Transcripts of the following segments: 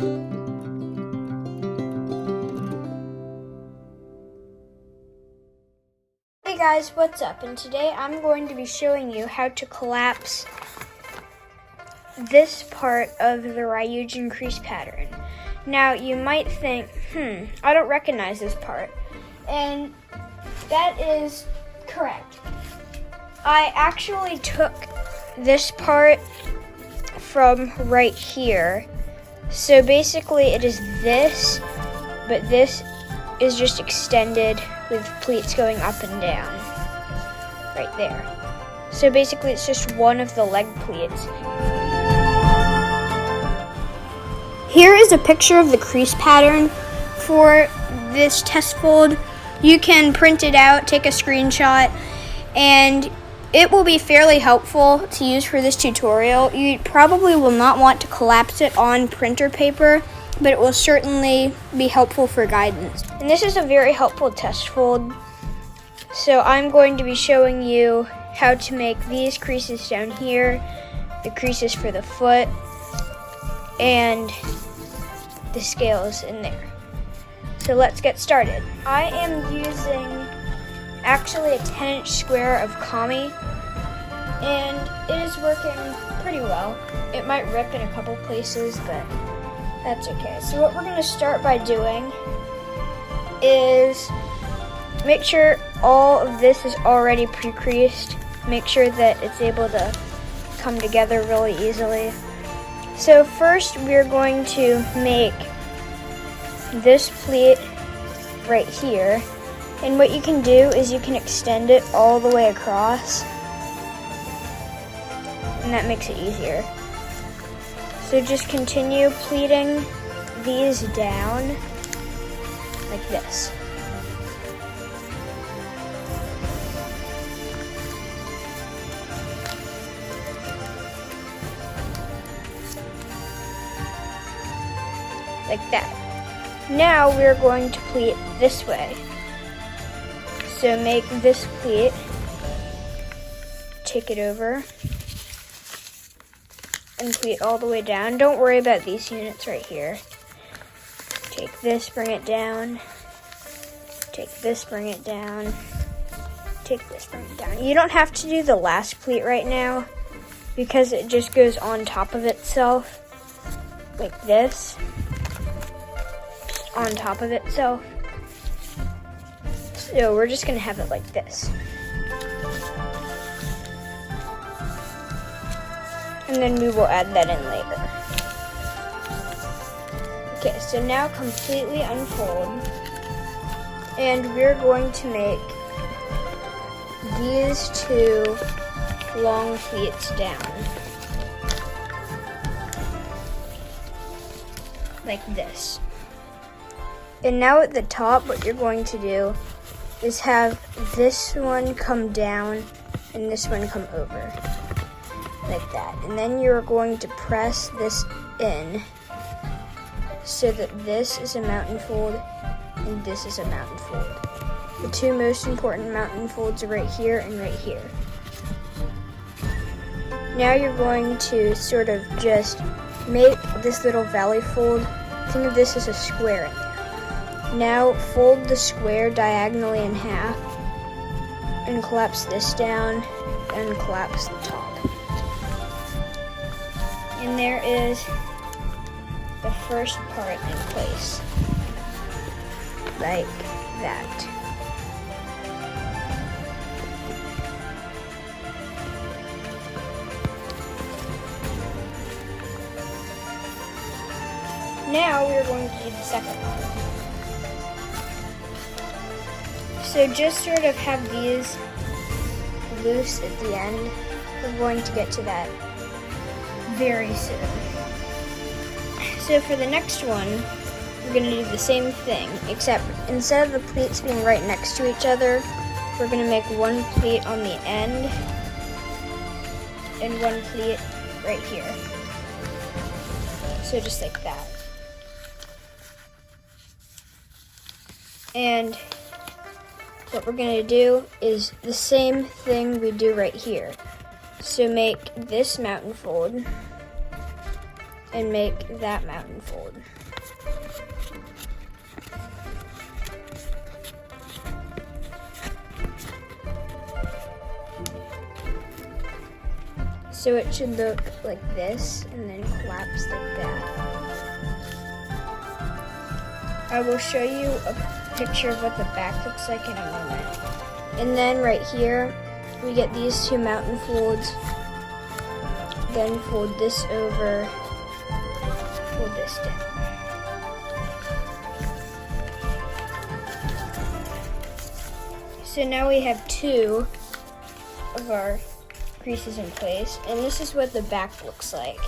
Hey guys, what's up? And today I'm going to be showing you how to collapse this part of the Ryujin crease pattern. Now you might think, I don't recognize this part. And that is correct. I actually took this part from right here. So basically it is this, but this is just extended with pleats going up and down, right there. So basically it's just one of the leg pleats. Here is a picture of the crease pattern for this test fold. You can print it out, take a screenshot, and it will be fairly helpful to use for this tutorial. You probably will not want to collapse it on printer paper, but it will certainly be helpful for guidance. And this is a very helpful test fold. So I'm going to be showing you how to make these creases down here, the creases for the foot, and the scales in there. So let's get started. I am using actually a 10-inch square of kami, and it is working pretty well. It might rip in a couple places, but that's okay. So what we're going to start by doing is make sure all of this is already pre-creased. Make sure that it's able to come together really easily. So first we're going to make this pleat right here. And what you can do is you can extend it all the way across. And that makes it easier. So just continue pleating these down like this. Like that. Now we're going to pleat this way. So make this pleat, take it over, and pleat all the way down. Don't worry about these units right here. Take this, bring it down. Take this, bring it down. Take this, bring it down. You don't have to do the last pleat right now because it just goes on top of itself like this. Just on top of itself. So we're just gonna have it like this. And then we will add that in later. Okay, so now completely unfold. And we're going to make these two long pleats down. Like this. And now at the top, what you're going to do is have this one come down and this one come over. Like that. And then you're going to press this in so that this is a mountain fold and this is a mountain fold. The two most important mountain folds are right here and right here. Now you're going to sort of just make this little valley fold. Think of this as a square in there. Now fold the square diagonally in half and collapse this down and collapse the top. And there is the first part in place, like that. Now we're going to do the second one. So just sort of have these loose at the end. We're going to get to that very soon. So for the next one, we're going to do the same thing, except instead of the pleats being right next to each other, we're going to make one pleat on the end and one pleat right here. So just like that. And what we're going to do is the same thing we do right here. So make this mountain fold, and make that mountain fold. So it should look like this and then collapse like that. I will show you a picture of what the back looks like in a moment. And then right here, we get these two mountain folds. Then fold this over, fold this down. So now we have two of our creases in place, and this is what the back looks like.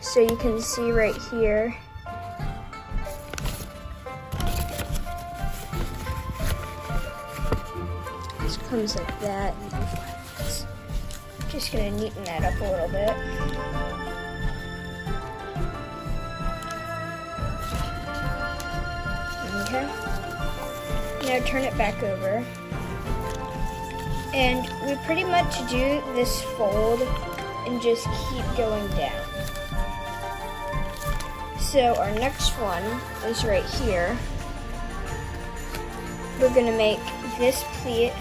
So you can see right here, this comes like that. Just gonna neaten that up a little bit. Okay. Now turn it back over. And we pretty much do this fold and just keep going down. So our next one is right here. We're gonna make this pleat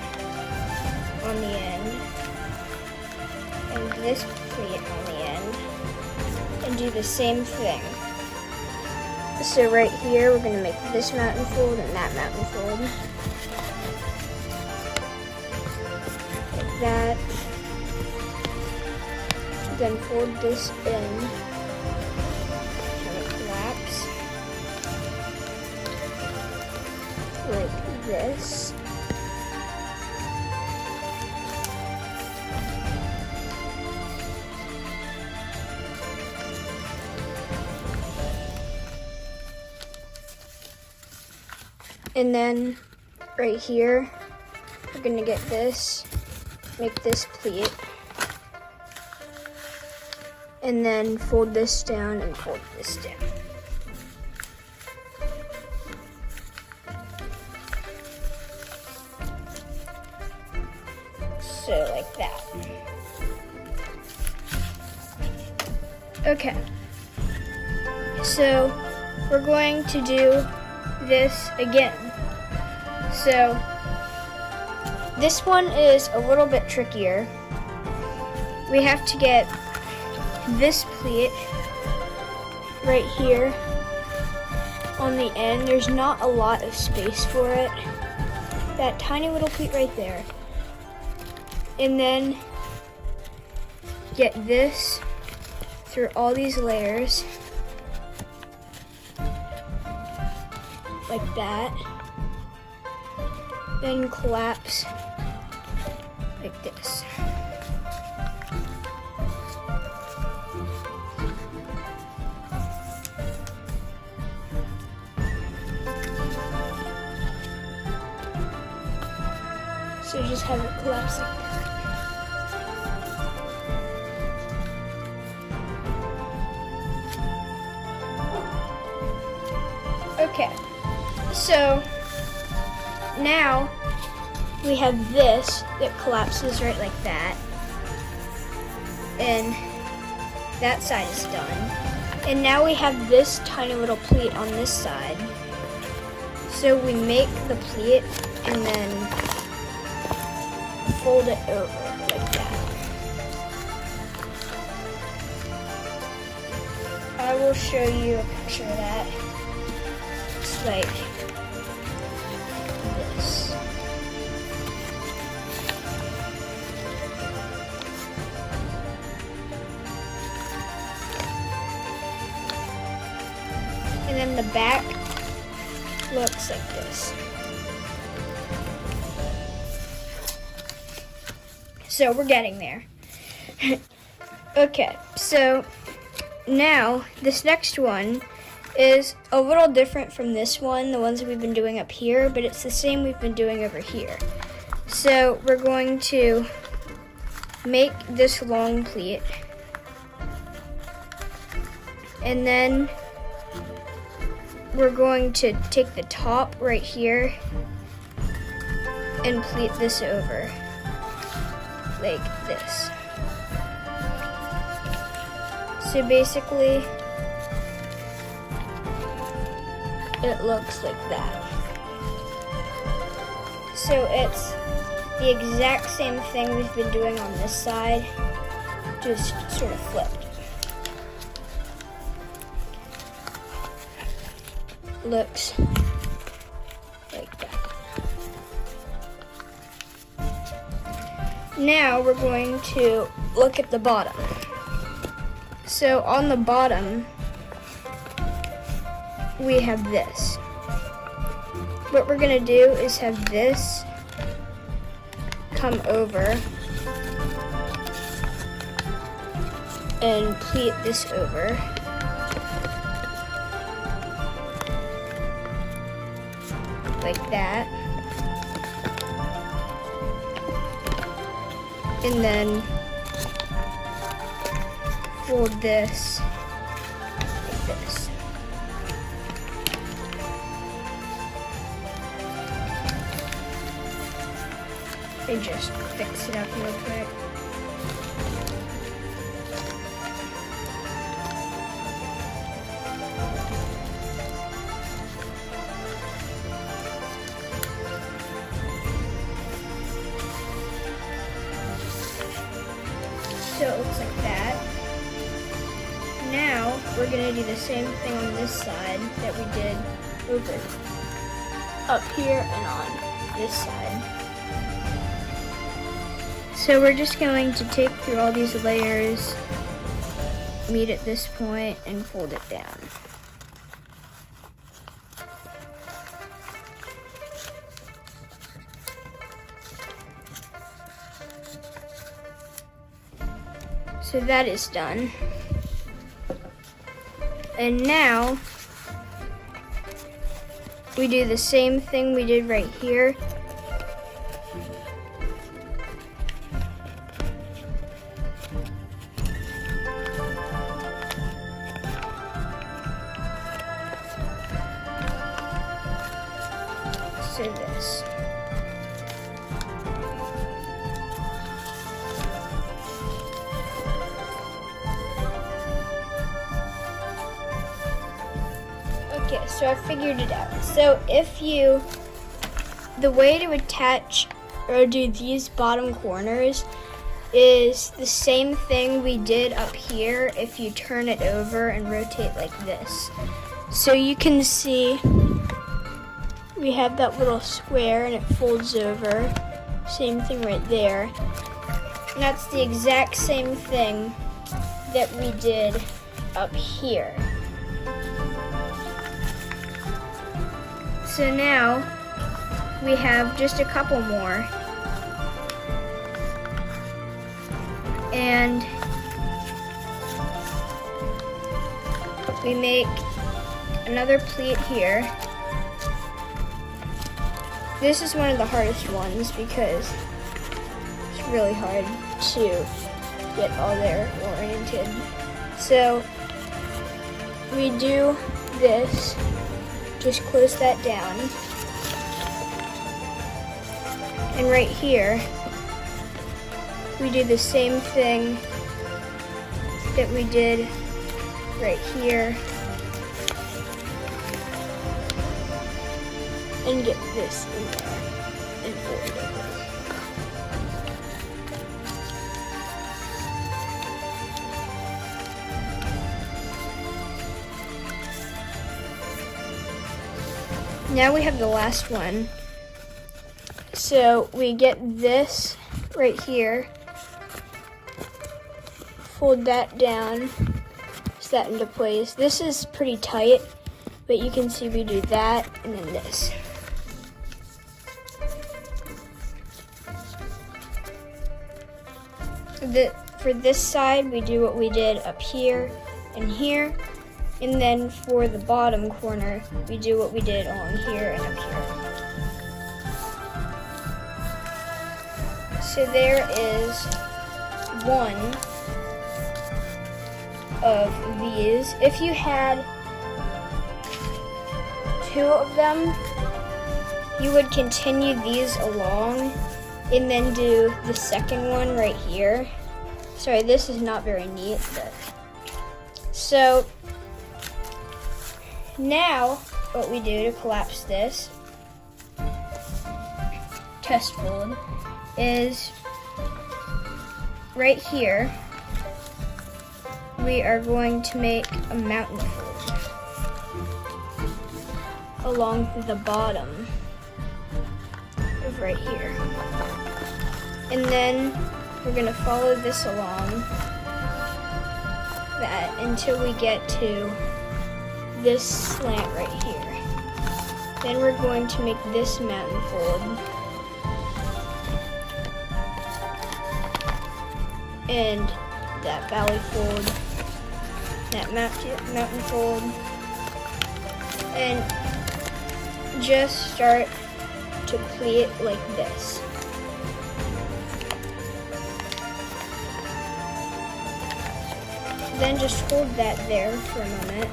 on the end and this pleat on the end and do the same thing. So right here, we're gonna make this mountain fold and that mountain fold. Like that. Then fold this in. And it collapse. Like this. And then right here, we're gonna get this, make this pleat, and then fold this down and fold this down. So like that. Okay. So we're going to do this again. So this one is a little bit trickier. We have to get this pleat right here on the end. There's not a lot of space for it. That tiny little pleat right there. And then get this through all these layers like that, then collapse like this. So just have it collapse like that. Okay. So now we have this that collapses right like that, and that side is done. And now we have this tiny little pleat on this side. So we make the pleat and then fold it over like that. I will show you a picture of that. It's like this. And then the back looks like this. So we're getting there. Okay, so now this next one is a little different from this one, the ones we've been doing up here, but it's the same we've been doing over here. So we're going to make this long pleat, and then we're going to take the top right here and pleat this over. like this. So basically, it looks like that. So it's the exact same thing we've been doing on this side, just sort of flipped. Looks like that. Now we're going to look at the bottom. So on the bottom, we have this. What we're gonna do is have this come over and pleat this over. Like that. And then fold this like this. And just fix it up real quick. So it looks like that. Now we're gonna do the same thing on this side that we did over up here and on this side. So we're just going to take through all these layers, meet at this point, and fold it down. So that is done. And now we do the same thing we did right here. So this. Okay, so I figured it out. So the way to attach or do these bottom corners is the same thing we did up here if you turn it over and rotate like this. So you can see we have that little square and it folds over. Same thing right there. And that's the exact same thing that we did up here. So now we have just a couple more. And we make another pleat here. This is one of the hardest ones because it's really hard to get all there oriented. So we do this, just close that down. And right here, we do the same thing that we did right here. And get this in there and fold it over. Now we have the last one. So we get this right here, fold that down, set into place. This is pretty tight, but you can see we do that and then this. For this side, we do what we did up here and here. And then for the bottom corner, we do what we did along here and up here. So there is one of these. If you had two of them, you would continue these along and then do the second one right here. Sorry, this is not very neat, but so now what we do to collapse this test fold is right here we are going to make a mountain fold along the bottom of right here. And then we're going to follow this along that until we get to this slant right here. Then we're going to make this mountain fold and that valley fold, that mountain fold, and just start to pleat it like this. Then just hold that there for a moment.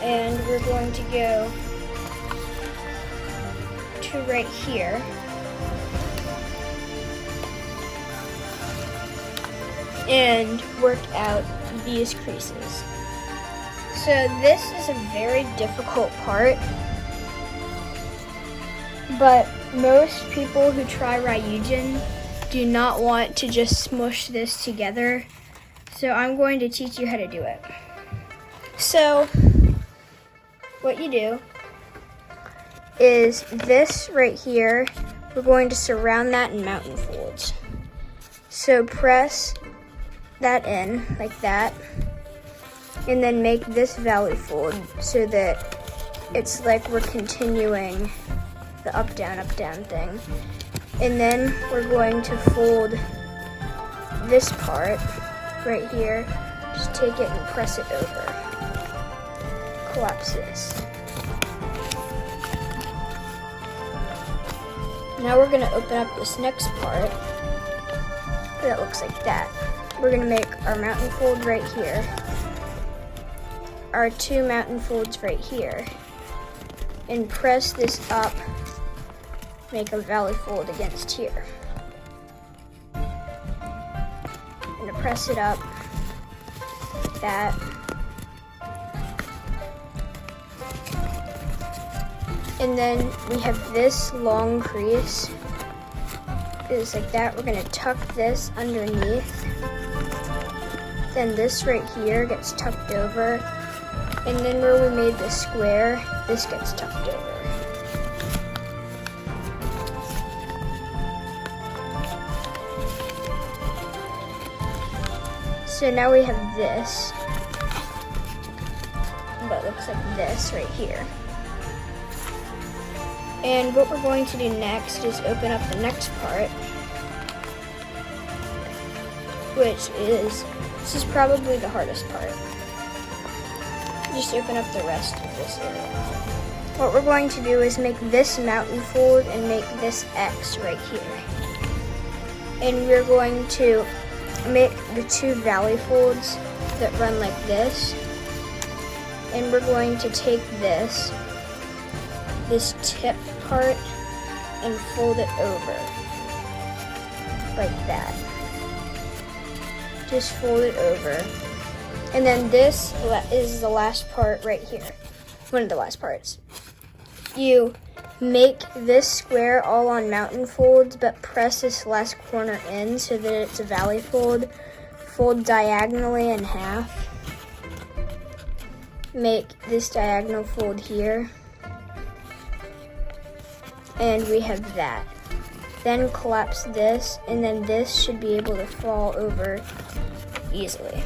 And we're going to go to right here. And work out these creases. So this is a very difficult part, but most people who try Ryujin do not want to just smush this together. So I'm going to teach you how to do it. So what you do is this right here, we're going to surround that in mountain folds. So press that in like that, and then make this valley fold so that it's like we're continuing the up down thing. And then we're going to fold this part right here, just take it and press it over, collapse this. Now we're going to open up this next part that looks like that. We're going to make our mountain fold right here, our two mountain folds right here, and press this up, make a valley fold against here. And to press it up, like that. And then we have this long crease, is like that. We're going to tuck this underneath. Then this right here gets tucked over, and then where we made the square, this gets tucked over. So now we have this, but it looks like this right here. And what we're going to do next is open up the next part, which is, this is probably the hardest part. Just open up the rest of this area. What we're going to do is make this mountain fold and make this X right here. And we're going to make the two valley folds that run like this. And we're going to take this tip part and fold it over like that. Just fold it over. And then this is the last part right here. One of the last parts. You make this square all on mountain folds, but press this last corner in so that it's a valley fold. Fold diagonally in half. Make this diagonal fold here. And we have that. Then collapse this, and then this should be able to fall over easily.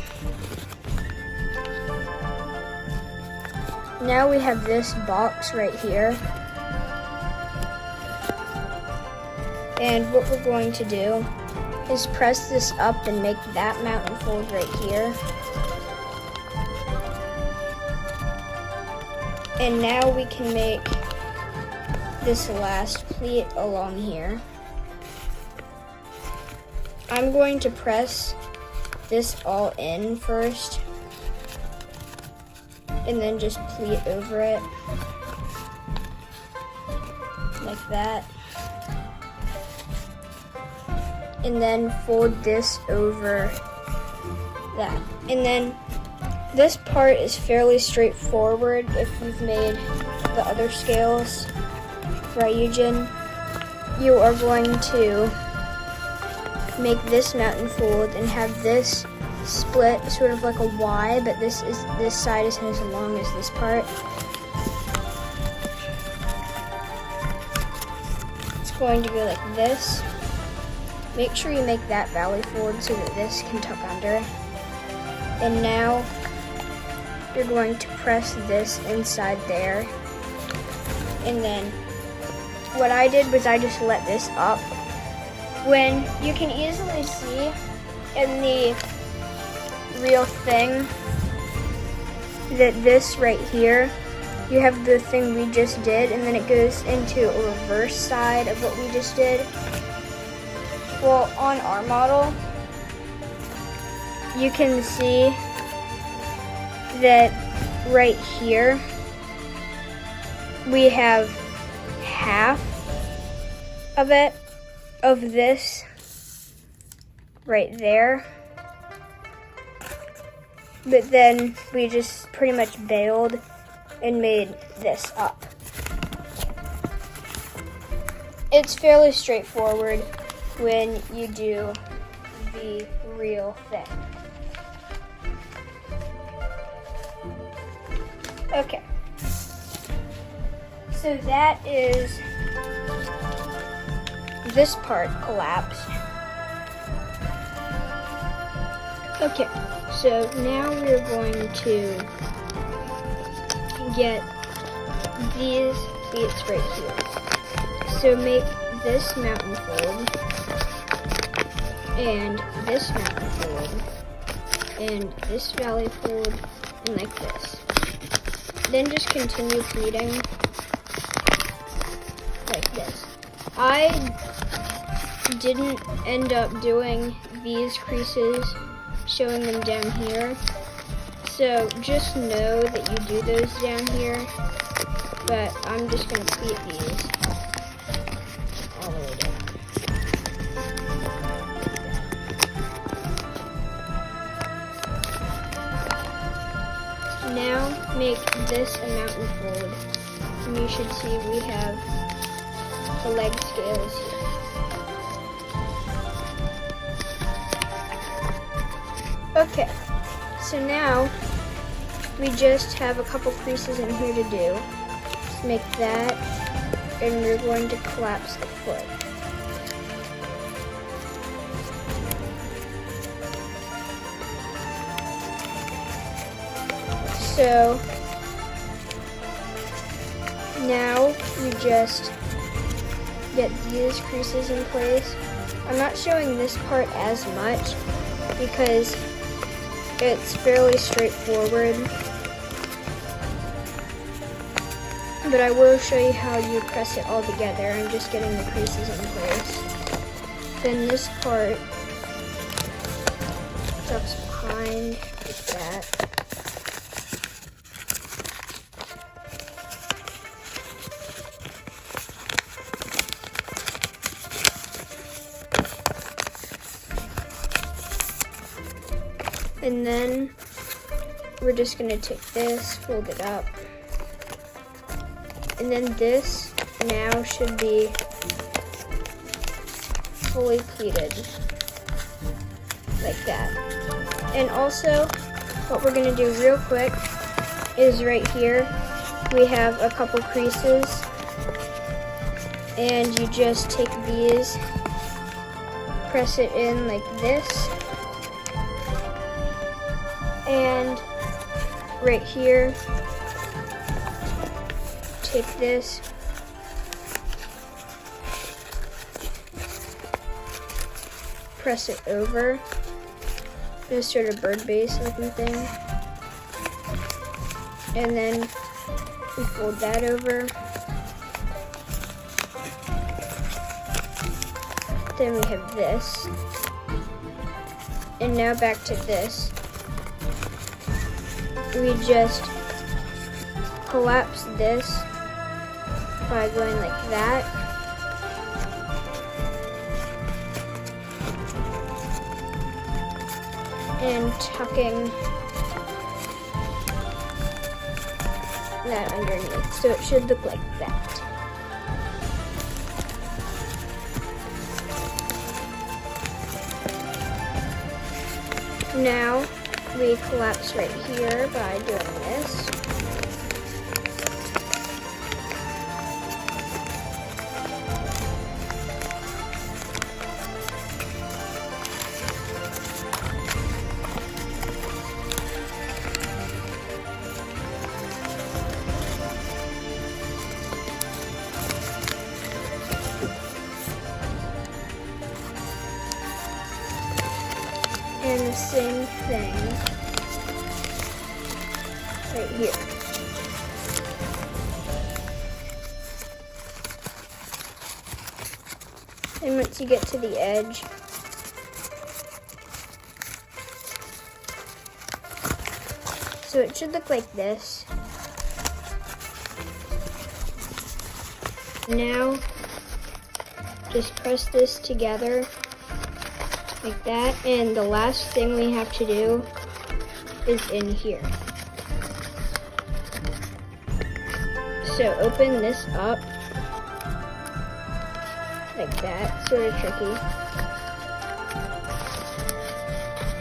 Now we have this box right here. And what we're going to do is press this up and make that mountain fold right here. And now we can make this last pleat along here. I'm going to press this all in first, and then just pleat over it like that. and then fold this over that. And then this part is fairly straightforward if you've made the other scales, Ryujin. You are going to make this mountain fold and have this split sort of like a Y, but this side isn't as long as this part. It's going to go like this. Make sure you make that valley fold so that this can tuck under. And now you're going to press this inside there. And then what I did was I just let this up. When you can easily see in the real thing that this right here, you have the thing we just did, and then it goes into a reverse side of what we just did. Well, on our model, you can see that right here, we have half of it, of this, right there. But then we just pretty much bailed and made this up. It's fairly straightforward when you do the real thing. Okay. So that is this part collapsed. Okay, so now we're going to get these beats right here. So make this mountain fold, and this mountain fold, and this valley fold, and like this. Then just continue pleating like this. I didn't end up doing these creases, showing them down here. So just know that you do those down here, but I'm just going to pleat these all the way down. Now make this a mountain fold, and you should see we have the leg scales here. Okay, so now we just have a couple creases in here to do. Just make that, and we're going to collapse the foot. So now you just get these creases in place. I'm not showing this part as much because it's fairly straightforward, but I will show you how you press it all together. I'm just getting the creases in place. Then this part tucks behind like that. And then we're just gonna take this, fold it up. And then this now should be fully pleated, like that. And also, what we're gonna do real quick is right here, we have a couple creases, and you just take these, press it in like this, and right here, take this, press it over, this sort of bird base looking thing, and then we fold that over, then we have this, and now back to this. We just collapse this by going like that. and tucking that underneath. So it should look like that. Now we collapse right here by doing this. And the same thing right here. And once you get to the edge, so it should look like this. Now, just press this together like that, and the last thing we have to do is in here. So open this up like that, sort of tricky.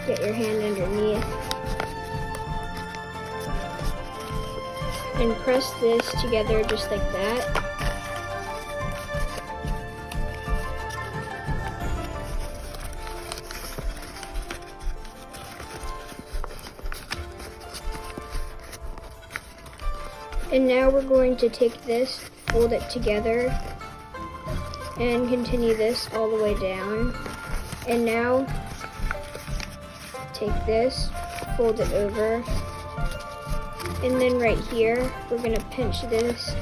Get your hand underneath and press this together just like that. And now we're going to take this, fold it together, and continue this all the way down. And now, take this, fold it over, and then right here, we're gonna pinch this,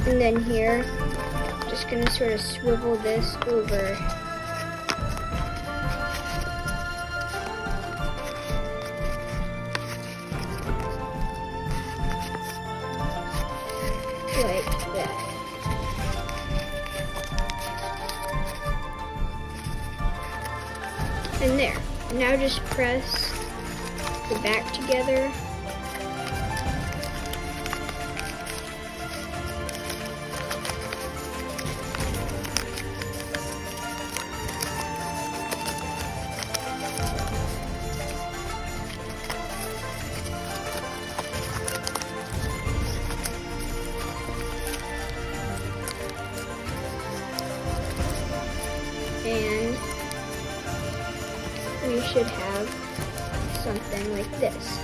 and then here, just gonna sort of swivel this over. Like that. And there. Now just press the back together. And we should have something like this.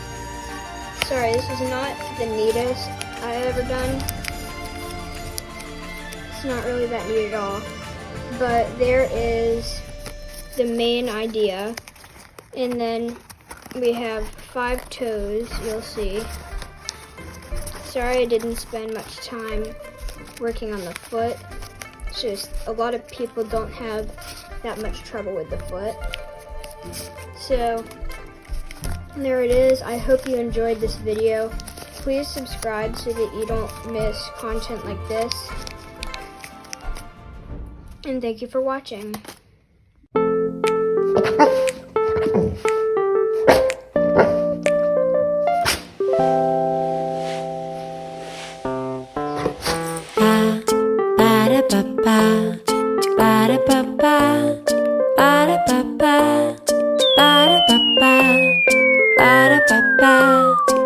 Sorry, this is not the neatest I've ever done. It's not really that neat at all. But there is the main idea. And then we have 5 toes, you'll see. Sorry I didn't spend much time working on the foot. It's just a lot of people don't have that much trouble with the foot. So there it is. I hope you enjoyed this video. Please subscribe so that you don't miss content like this. And thank you for watching. Ba-da-ba-ba